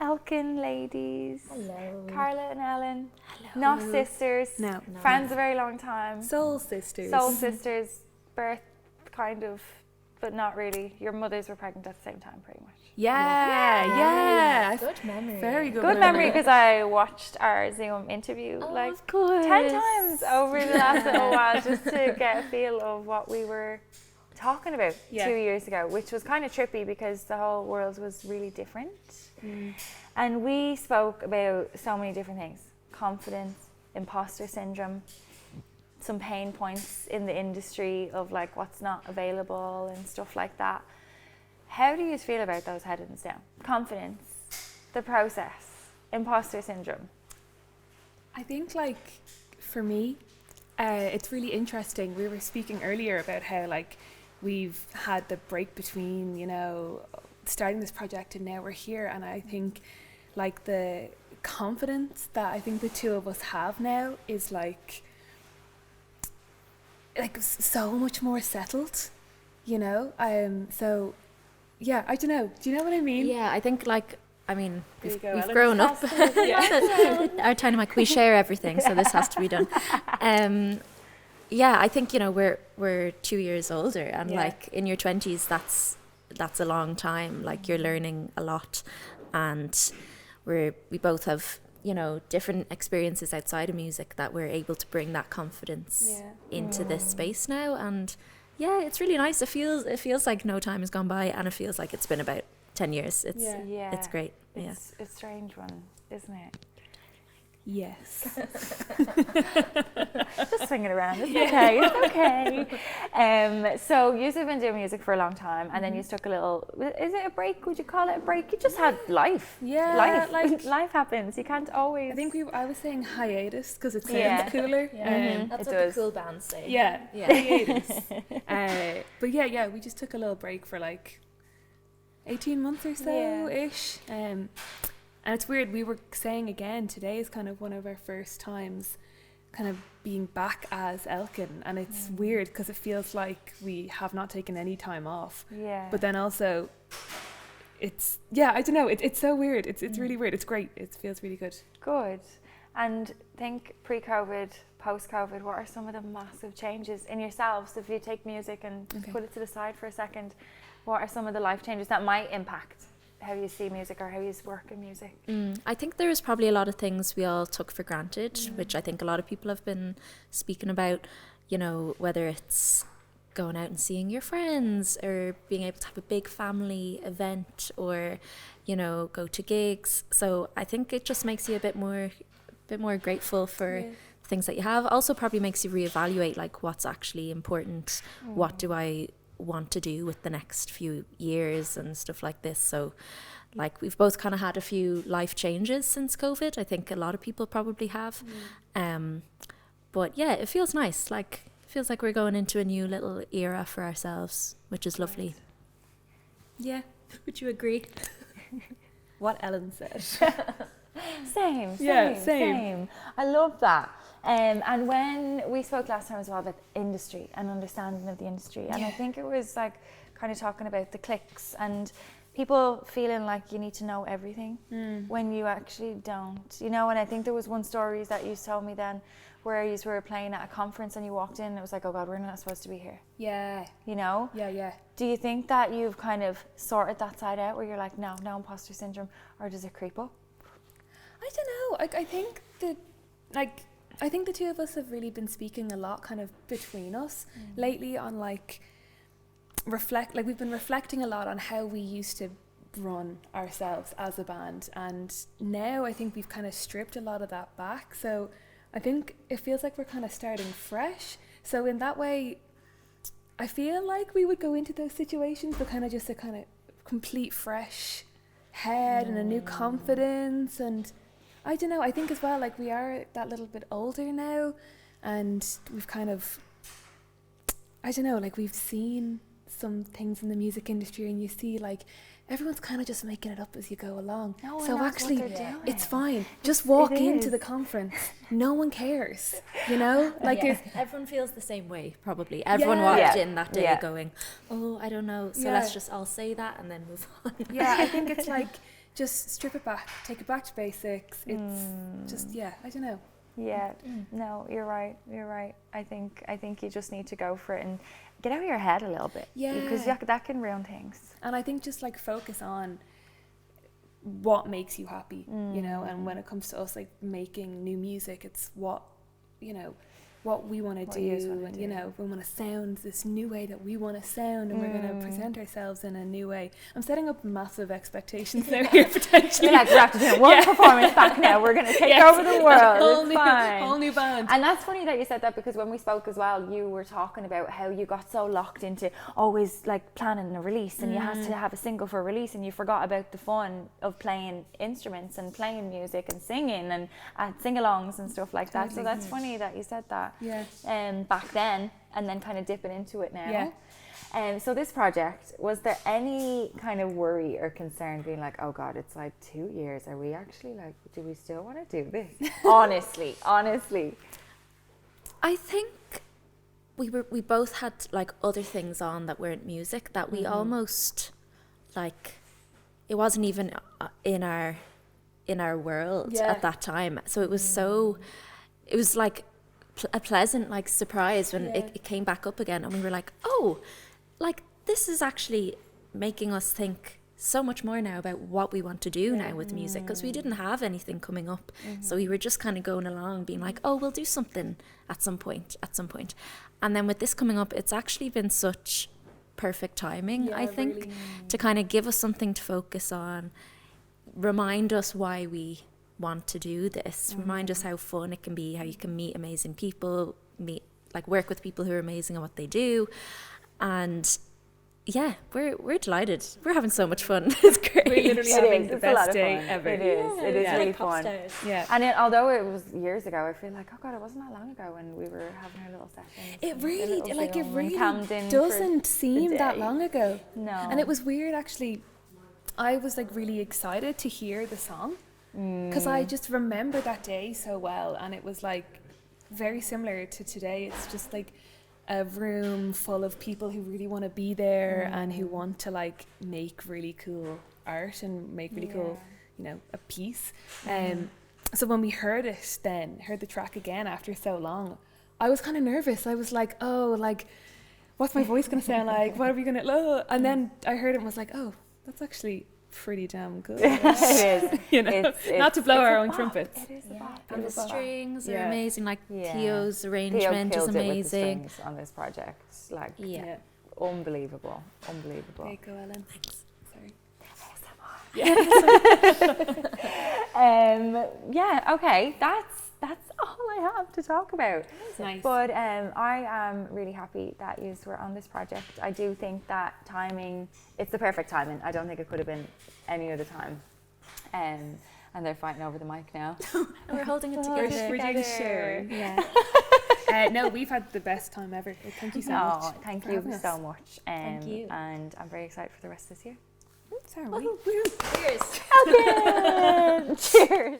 Elkin ladies. Hello. Carla and Ellen. Hello. Not sisters. No. Friends a very long time. Soul sisters. Soul sisters. Birth, kind of, but not really. Your mothers were pregnant at the same time, pretty much. Yeah. Good memory. Very good. Good memory, because I watched our Zoom interview like of course. 10 times over the last little while just to get a feel of what we were talking about 2 years ago, which was kind of trippy because the whole world was really different. And we spoke about so many different things: confidence, imposter syndrome, some pain points in the industry of like what's not available and stuff like that. How do you feel about those headings now? Confidence, the process, imposter syndrome. I think, like, for me, it's really interesting. We were speaking earlier about how, like, we've had the break between, you know, starting this project and now we're here. And I think, like, the confidence that I think the two of us have now is, like so much more settled, you know? So, yeah, I don't know. Do you know what I mean? Yeah, I think we've Ellen. grown up. Our tiny mic, we share everything, so this has to be done. Yeah, I think, you know, we're 2 years older, and like in your 20s, that's a long time. Like, you're learning a lot, and we both have, you know, different experiences outside of music that we're able to bring that confidence into this space now. And yeah, it's really nice. It feels like no time has gone by, and it feels like it's been about 10 years. It's great. It's a strange one, isn't it? Yes. Just swing it around. It's okay. So you've been doing music for a long time, and then you took a little. Is it a break? Would you call it a break? You just had life. Yeah, life happens. You can't always. I think I was saying hiatus because it sounds cooler. That's it what does. the cool bands say. Yeah. Hiatus. But yeah, we just took a little break for like 18 months or so ish. And it's weird, we were saying again, today is kind of one of our first times kind of being back as Elkin, and it's weird because it feels like we have not taken any time off. Yeah. But then also, it's, I don't know, it's so weird. It's really weird. It's great. It feels really good. Good. And think pre-COVID, post-COVID, what are some of the massive changes in yourselves? If you take music and put it to the side for a second, what are some of the life changes that might impact how you see music or how you work in music? I think there was probably a lot of things we all took for granted, which I think a lot of people have been speaking about, you know, whether it's going out and seeing your friends or being able to have a big family event or, you know, go to gigs. So I think it just makes you a bit more grateful for things that you have. Also probably makes you reevaluate like what's actually important. What do I want to do with the next few years and stuff like this. So like we've both kind of had a few life changes since COVID. I think a lot of people probably have. But yeah, it feels nice. Like it feels like we're going into a new little era for ourselves, which is lovely. Yeah. Would you agree? What Ellen said. Same. I love that. And when we spoke last time as well about industry and understanding of the industry, and I think it was like kind of talking about the clicks and people feeling like you need to know everything when you actually don't, you know. And I think there was one story that you told me then where you were playing at a conference and you walked in and it was like, oh God, we're not supposed to be here. Yeah. You know? Yeah. Do you think that you've kind of sorted that side out where you're like, no imposter syndrome, or does it creep up? I don't know. I think the two of us have really been speaking a lot kind of between us lately on like we've been reflecting a lot on how we used to run ourselves as a band, and now I think we've kind of stripped a lot of that back. So I think it feels like we're kind of starting fresh. So in that way, I feel like we would go into those situations but kind of just a kind of complete fresh head and a new confidence. And I don't know, I think as well, like we are that little bit older now, and we've kind of, I don't know, like we've seen some things in the music industry and you see like everyone's kind of just making it up as you go along. So actually it's fine. Just walk into the conference. No one cares, you know? Like everyone feels the same way probably. Everyone walked in that day going, oh, I don't know. So let's just all say that and then move on. Yeah, I think it's like just strip it back, take it back to basics. It's just, I don't know. Yeah, no, you're right. I think you just need to go for it and get out of your head a little bit. Yeah. Because that can ruin things. And I think just like focus on what makes you happy, you know, and when it comes to us like making new music, it's what, you know, what we want to do, and you know, we want to sound this new way that we want to sound, and we're going to present ourselves in a new way. I'm setting up massive expectations now here potentially. You're like, we have to do one performance back now. We're going to take over the world. Whole new band. And that's funny that you said that, because when we spoke as well, you were talking about how you got so locked into always like planning a release, and you had to have a single for a release, and you forgot about the fun of playing instruments and playing music and singing and sing-alongs and stuff like that. So that's funny that you said that. Back then, and then kind of dipping into it now. So this project, was there any kind of worry or concern being like, oh God, it's like 2 years, are we actually like, do we still want to do this? honestly I think we both had like other things on that weren't music, that we almost like, it wasn't even in our world at that time. So it was it was like a pleasant like surprise when it came back up again, and we were like, oh, like this is actually making us think so much more now about what we want to do now with music, because we didn't have anything coming up. So we were just kind of going along being like, oh, we'll do something at some point. And then with this coming up, it's actually been such perfect timing, I think, really, to kind of give us something to focus on, remind us why we want to do this, remind us how fun it can be, how you can meet amazing people, work with people who are amazing at what they do. And yeah, we're delighted. We're having so much fun. It's great. We're literally having the best day ever. It is. It is really fun. Yeah. And although it was years ago, I feel like, oh God, it wasn't that long ago when we were having our little sessions. It really Camden doesn't seem that long ago. No. And it was weird actually. I was like really excited to hear the song, because I just remember that day so well, and it was like very similar to today. It's just like a room full of people who really want to be there and who want to like make really cool art and make really cool, you know, a piece. So when we heard the track again after so long, I was kind of nervous. I was like, oh, like, what's my voice going to sound like? What are we going to, and then I heard it and was like, oh, that's actually pretty damn good. It is. You know, it's not to blow our own trumpets. It is a bop. And the strings are amazing. Like Theo's arrangement Theo is amazing. It with the strings on this project. Like, unbelievable. There you go, Ellen. Thanks. Sorry. Okay, that's all I have to talk about. Nice. But I am really happy that you were on this project. I do think that timing, it's the perfect timing. I don't think it could have been any other time. And they're fighting over the mic now. And we're holding it together. We're doing sharing. Yeah. No, we've had the best time ever. Thank you so much. Thank you so much. Thank you. And I'm very excited for the rest of this year. Sorry. Cheers. Okay. Cheers.